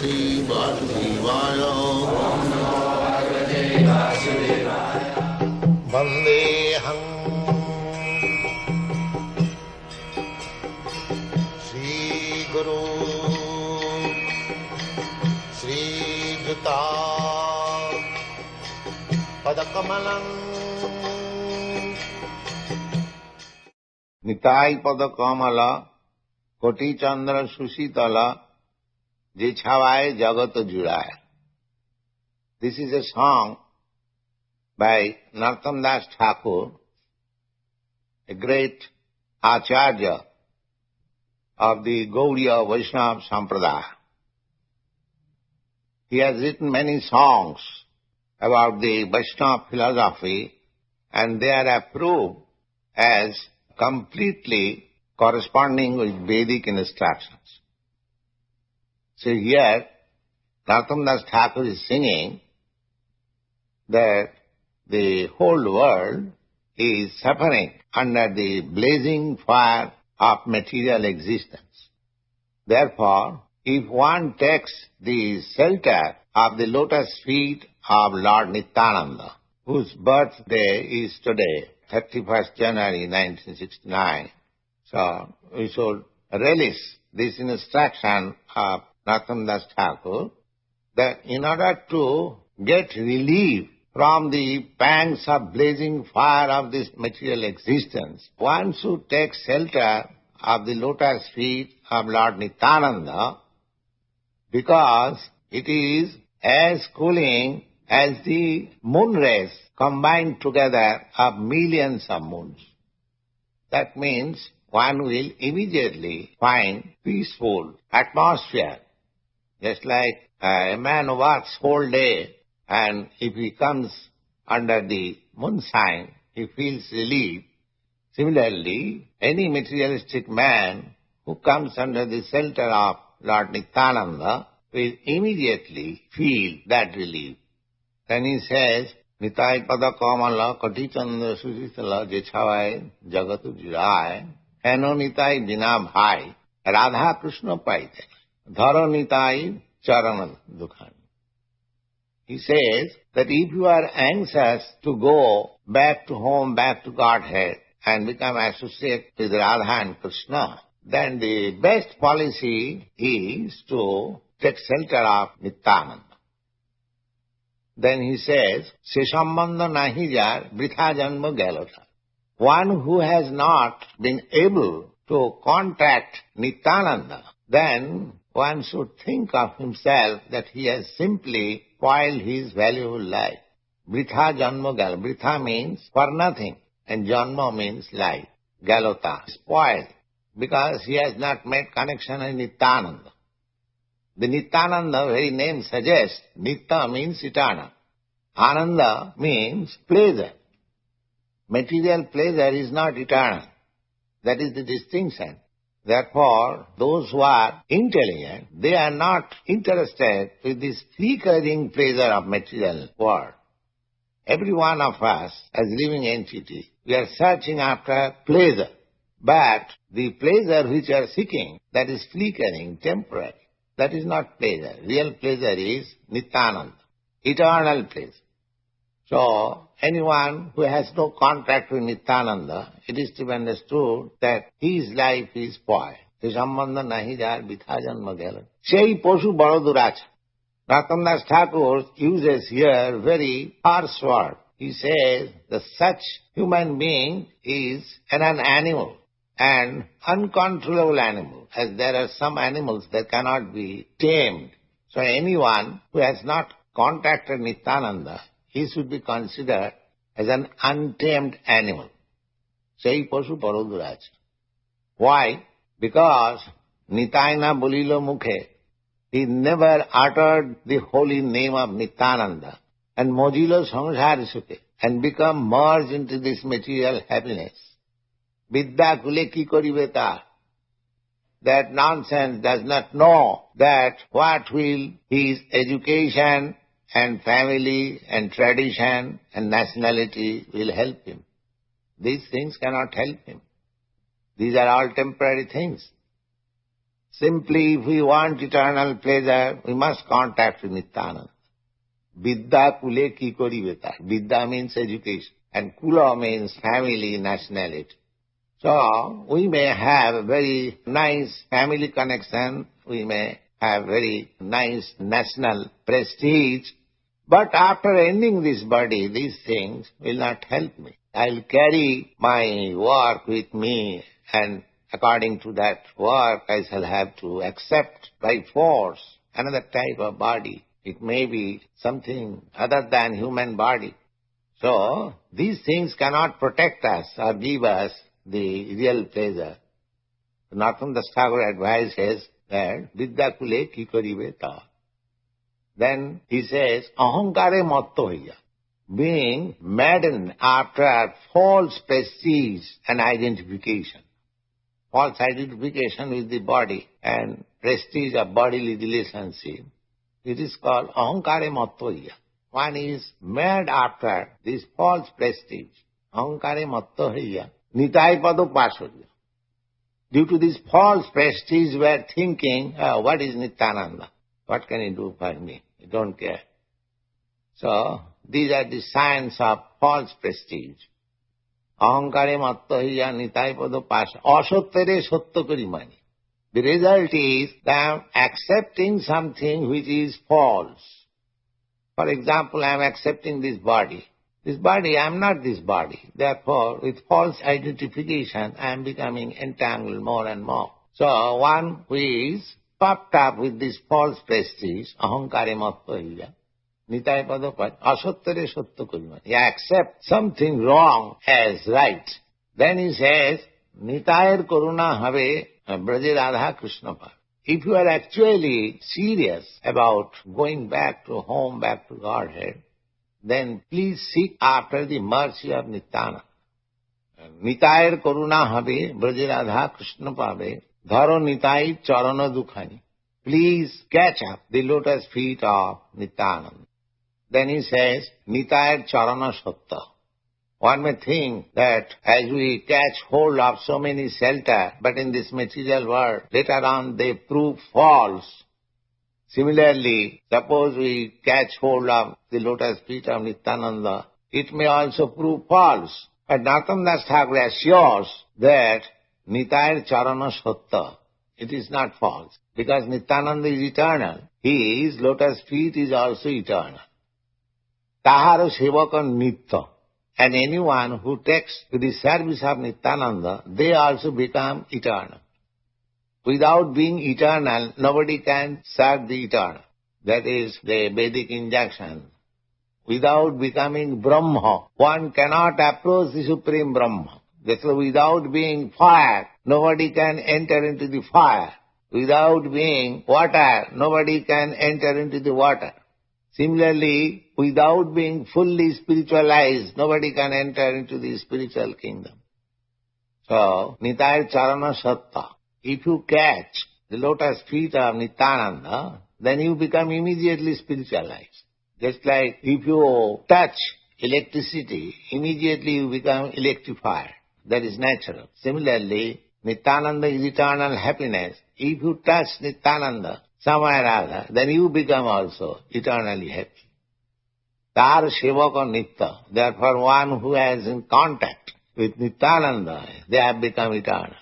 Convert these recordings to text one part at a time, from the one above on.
Shri Vasudevaya. Vandeham Shri Guru Shri Juta Padakamalam Nitai Padakamala Koti Chandra Sushitala Jichhavaye Jagat Juraya. This is a song by Narottam Das Thakur, a great Acharya of the Gaudiya Vaishnava Sampradaya. He has written many songs about the Vaishnava philosophy, and they are approved as completely corresponding with Vedic instructions. So here, Narottam Das Thakur is singing that the whole world is suffering under the blazing fire of material existence. Therefore, if one takes the shelter of the lotus feet of Lord Nityananda, whose birthday is today, 31st January 1969, so we should relish this instruction of Narottam Das Thakur that in order to get relief from the pangs of blazing fire of this material existence, one should take shelter of the lotus feet of Lord Nityananda, because it is as cooling as the moon rays combined together of millions of moons. That means one will immediately find peaceful atmosphere. Just like a man works whole day, and if he comes under the moonshine, he feels relief. Similarly, any materialistic man who comes under the shelter of Lord Nityananda will immediately feel that relief. Then he says, Nitai pada kamala kati chandra susitala jechhavai jagatu jirai heno nitai dina bhai radha krishna paite dharo nitai charana dukhan. He says that if you are anxious to go back to home, back to Godhead, and become associated with Radha and Krishna, then the best policy is to take shelter of Nityananda. Then he says, Sesambandha nahi jar vritha janma galota. One who has not been able to contact Nityananda, then one should think of himself that he has simply spoiled his valuable life. Vritha janma galota. Vritha means for nothing, and janma means life. Galota, spoiled, because he has not made connection with Nityananda. The Nityananda very name suggests, Nitya means eternal. Ananda means pleasure. Material pleasure is not eternal. That is the distinction. Therefore, those who are intelligent, they are not interested with this flickering pleasure of material world. Every one of us, as living entity, we are searching after pleasure. But the pleasure which you are seeking, that is flickering, temporary. That is not pleasure. Real pleasure is Nityananda, eternal pleasure. So, anyone who has no contact with Nityananda, it is to be understood that his life is spoiled. Sambandha nahi jar vitha janma gala. Sei poshu bado duracha. Narottam Das Thakur uses here very harsh word. He says that such human being is an animal, an uncontrollable animal, as there are some animals that cannot be tamed. So anyone who has not contacted Nityananda, he should be considered as an untamed animal. Sei pashu paroduracha. Why? Because Nitayana bolilo mukhe, he never uttered the holy name of Nityananda, and mojilo samsara sukhe, and become merged into this material happiness. Vidya kule ki koribe ta. That nonsense does not know that what will his education and family and tradition and nationality will help him. These things cannot help him. These are all temporary things. Simply, if we want eternal pleasure, we must contact with Nityananda. Vidya kule ki koribe tar. Vidya means education, and kula means family, nationality. So, we may have a very nice family connection, we may have very nice national prestige, but after ending this body, these things will not help me. I'll carry my work with me, and according to that work, I shall have to accept by force another type of body. It may be something other than human body. So, these things cannot protect us or give us the real pleasure. Narottam Das Thakur advises that Vidya kule ki karibe ta. Then he says, ahankare matto hoya. Being maddened after false prestige and identification. False identification with the body and prestige of bodily relationship. It is called ahankare matto hoya. One is mad after this false prestige. Ahankare matto hoya. Nitai pado pasurya. Due to this false prestige, we are thinking, what is Nityananda? What can he do for me? I don't care. So, these are the signs of false prestige. Ahankare matto hiya nitai pado pasya. Asottere sotto kari mani. The result is that I am accepting something which is false. For example, I am accepting this body. This body, I am not this body. Therefore, with false identification, I am becoming entangled more and more. So, one who is puffed up with this false prestige, ahankare matto hiya, nitai pado pasya, asottere sotto kari mani. He accepts something wrong as right. Then he says, nitayar karuna have braje radha krishna par. If you are actually serious about going back to home, back to Godhead, then please seek after the mercy of Nityananda. Nitayar karuna have braje radha krishna pave, dharo nitai charana dukhani. Please catch up the lotus feet of Nityananda. Then he says, nitayar charana satta. One may think that as we catch hold of so many shelter, but in this material world, later on they prove false. Similarly, suppose we catch hold of the lotus feet of Nityananda, it may also prove false. But Narottam Das Thakur assures that Nitayar Charana Satta, it is not false. Because Nityananda is eternal. His lotus feet is also eternal. Tahara Sevaka Nitya. And anyone who takes to the service of Nityananda, they also become eternal. Without being eternal, nobody can serve the eternal. That is the Vedic injunction. Without becoming Brahma, one cannot approach the Supreme Brahma. Therefore, without being fire, nobody can enter into the fire. Without being water, nobody can enter into the water. Similarly, without being fully spiritualized, nobody can enter into the spiritual kingdom. So, Nitayar Charana Satta. If you catch the lotus feet of Nityananda, then you become immediately spiritualized. Just like if you touch electricity, immediately you become electrified. That is natural. Similarly, Nityananda is eternal happiness. If you touch Nityananda somewhere or other, then you become also eternally happy. Tar Sevaka Nitya. Therefore, one who has in contact with Nityananda, they have become eternal.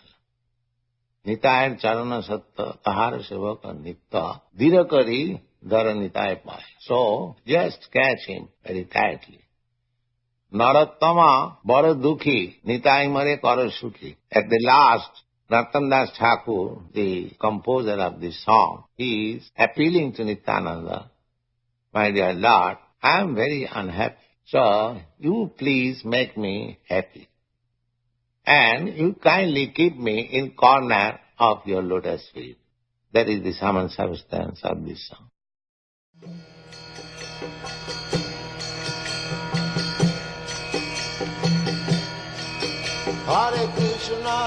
Nitayar Charana Satta, Tahara Sevaka Nitya, Dhirakari Dhara Nitaya Pai. So, just catch him very tightly. Narottama Bara Dukhi, Nitai Mare Kara Sukhi. At the last, Narottam Das Thakur, the composer of this song, he is appealing to Nityananda, my dear Lord, I am very unhappy. So, you please make me happy. And you kindly keep me in corner of your lotus feet. That is the sum and substance of this song. Hare Krishna,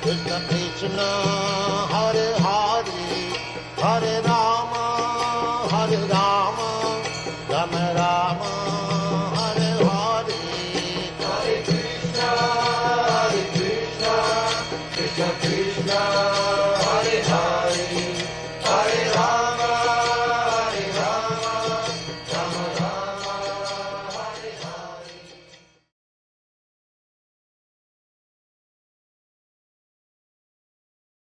Krishna Krishna,